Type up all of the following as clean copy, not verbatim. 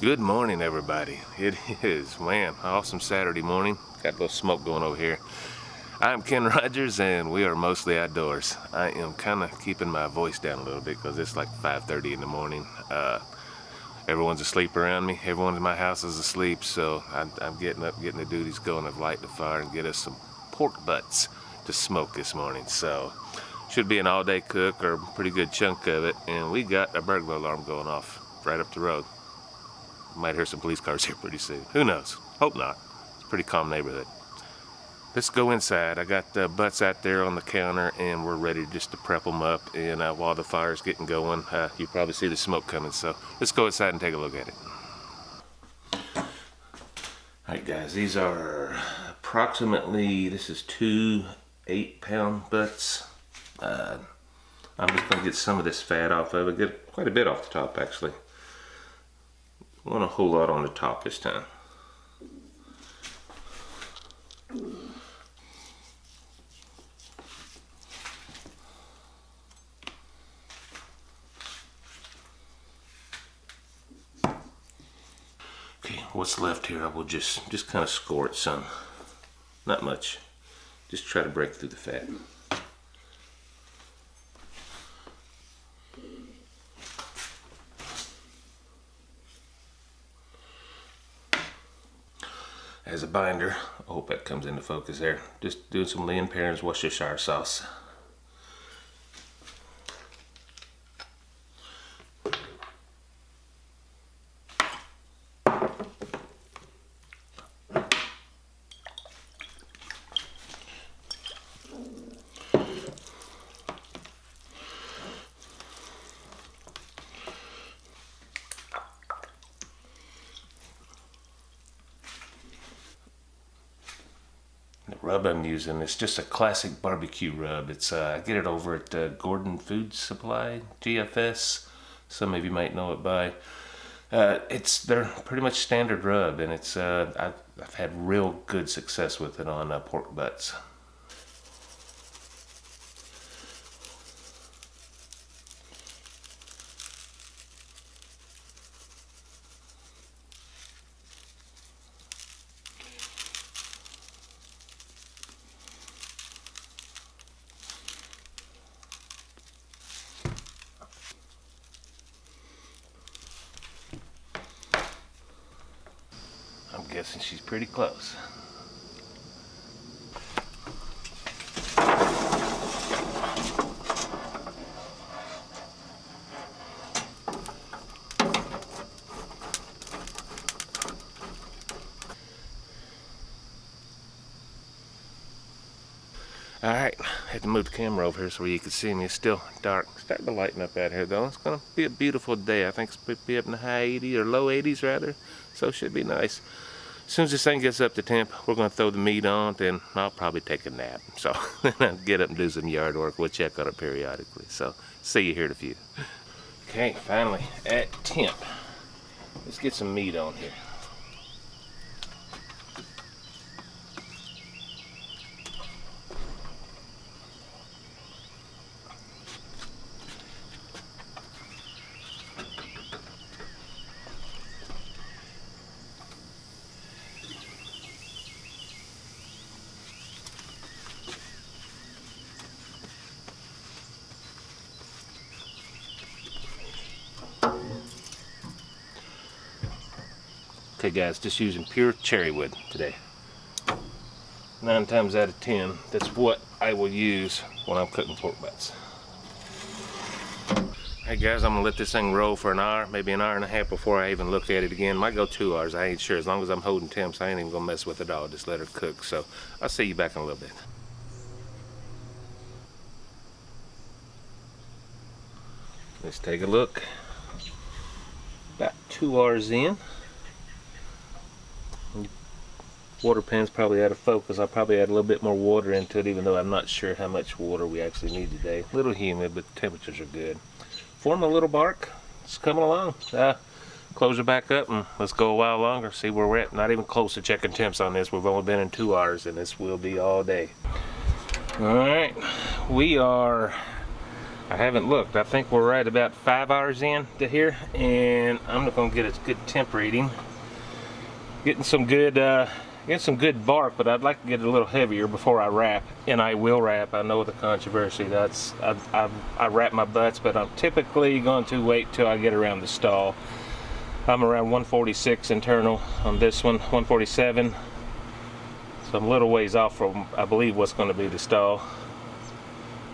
Good morning, everybody. It is, man, awesome Saturday morning. Got a little smoke going over here. I'm Ken Rogers, and we are mostly outdoors. I am kind of keeping my voice down a little bit because it's like 5:30 in the morning. Everyone's asleep around me. Everyone in my house is asleep, so I'm getting up, getting the duties going of lighting the fire and get us some pork butts to smoke this morning. So should be an all-day cook or a pretty good chunk of it. And we got a burglar alarm going off right up the road. Might hear some police cars here pretty soon. Who knows? Hope not. It's a pretty calm neighborhood. Let's go inside. I got the butts out there on the counter, and we're ready just to prep them up. And while the fire's getting going, you probably see the smoke coming. So let's go inside and take a look at it. All right, guys. These are approximately, this is 2 8-pound butts. I'm just going to get some of this fat off of it. Get quite a bit off the top, actually. Want a whole lot on the top this time. Okay, what's left here, I will just kind of score it some. Not much. Just try to break through the fat. As a binder, I hope that comes into focus there. Just doing some Lea Perrins Worcestershire sauce. The rub I'm using, it's just a classic barbecue rub. It's I get it over at Gordon Food Supply, GFS. Some of you might know it by. They're pretty much standard rub, and it's I've had real good success with it on pork butts. I'm guessing she's pretty close. Alright, had to move the camera over here so you can see me. It's still dark. It's starting to lighten up out here though. It's going to be a beautiful day. I think it's going to be up in the high 80s or low 80s rather. So it should be nice. As soon as this thing gets up to temp, we're going to throw the meat on, then I'll probably take a nap. So then I'll get up and do some yard work. We'll check on it periodically. So see you here in a few. Okay, finally at temp. Let's get some meat on here. Okay guys, just using pure cherry wood today. 9 times out of 10, that's what I will use when I'm cooking pork butts. Hey guys, I'm gonna let this thing roll for an hour, maybe an hour and a half before I even look at it again. Might go 2 hours, I ain't sure. As long as I'm holding temps, I ain't even gonna mess with it all. Just let her cook. So I'll see you back in a little bit. Let's take a look. About 2 hours in. Water pan's probably out of focus. I'll probably add a little bit more water into it, even though I'm not sure how much water we actually need today. A little humid, but the temperatures are good. Form a little bark. It's coming along. Close her back up and let's go a while longer, see where we're at. Not even close to checking temps on this. We've only been in 2 hours, and this will be all day. All right, we are I haven't looked. I think we're right about 5 hours in to here, and I'm not gonna get a good temp reading. Getting some good bark, but I'd like to get it a little heavier before I wrap, and I will wrap. I know the controversy. I wrap my butts, but I'm typically going to wait till I get around the stall. I'm around 146 internal on this one, 147. So I'm a little ways off from, I believe, what's going to be the stall.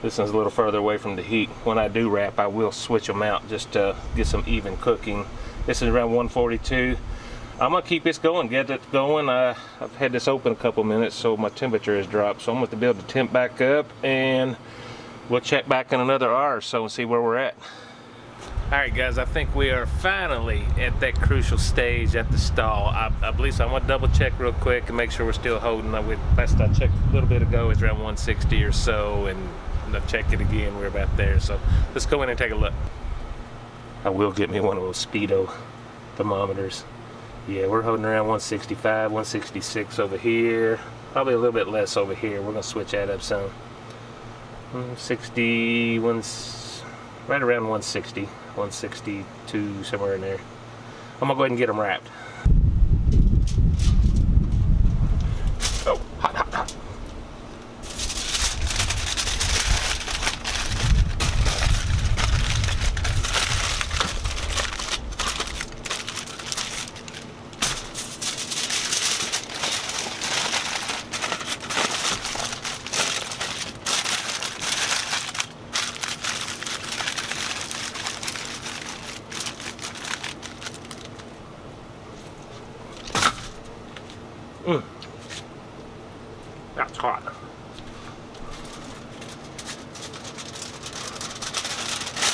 This one's a little further away from the heat. When I do wrap, I will switch them out just to get some even cooking. This is around 142. I'm gonna keep this going, get it going. I've had this open a couple minutes, so my temperature has dropped. So I'm going to be able to temp back up, and we'll check back in another hour or so and see where we're at. All right, guys, I think we are finally at that crucial stage at the stall. I believe so. I'm gonna double check real quick and make sure we're still holding. Last I checked a little bit ago, it's around 160 or so, and I'll check it again. We're about there. So let's go in and take a look. I will get me one of those Speedo thermometers. Yeah, we're holding around 165, 166 over here. Probably a little bit less over here. We're gonna switch that up some. 160, right around 160, 162, somewhere in there. I'm gonna go ahead and get them wrapped. Oh, hot, hot, hot. That's hot.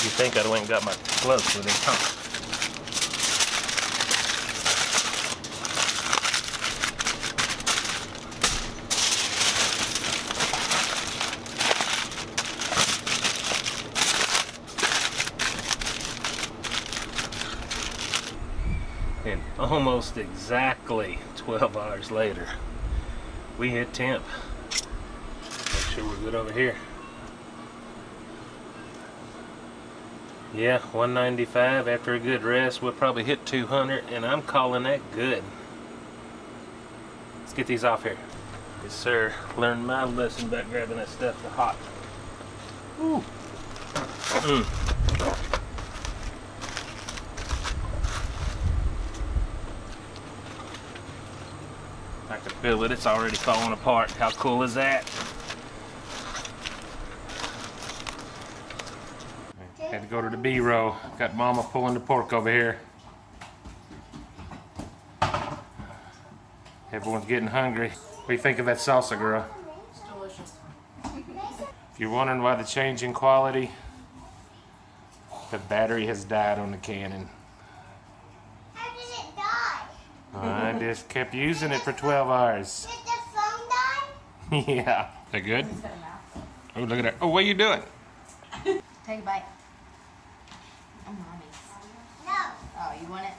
You think I went and got my gloves with it, huh? And almost exactly 12 hours later, we hit temp. Make sure we're good over here. Yeah, 195 after a good rest. We'll probably hit 200, and I'm calling that good. Let's get these off here. Yes, sir. Learned my lesson about grabbing that stuff for hot. Ooh. I can feel it. It's already falling apart. How cool is that? Had to go to the B-row. Got Mama pulling the pork over here. Everyone's getting hungry. What do you think of that salsa, girl? It's delicious. If you're wondering why the change in quality, the battery has died on the Canon. How did it die? I just kept using it for 12 hours. Did the phone die? Yeah. Is that good? Oh, look at that. Oh, what are you doing? Take a bite. Oh, mommy's. No. Oh, you want it?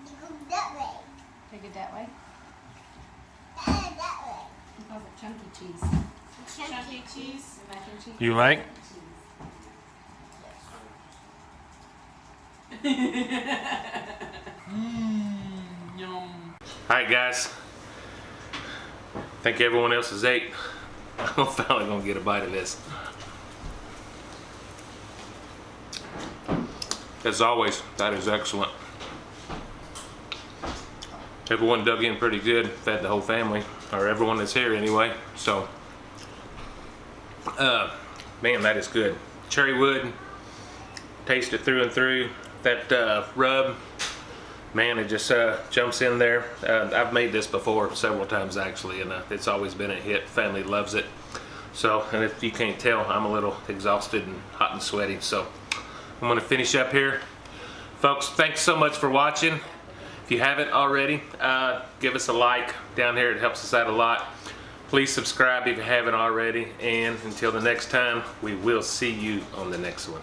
You go that way. Take it that way? That way. He calls it chunky cheese. Chunky cheese. Mac and cheese. You like? Yum. Alright, guys. Think everyone else has ate. I'm finally gonna get a bite of this. As always, that is excellent. Everyone dug in pretty good, fed the whole family, or everyone that's here anyway. So, man, that is good. Cherry wood, taste it through and through. That rub, man, it just jumps in there. I've made this before several times actually, and it's always been a hit. Family loves it. So, and if you can't tell, I'm a little exhausted and hot and sweaty. So, I'm gonna finish up here. Folks, thanks so much for watching. If you haven't already, give us a like down here. It helps us out a lot. Please subscribe if you haven't already. And until the next time, we will see you on the next one.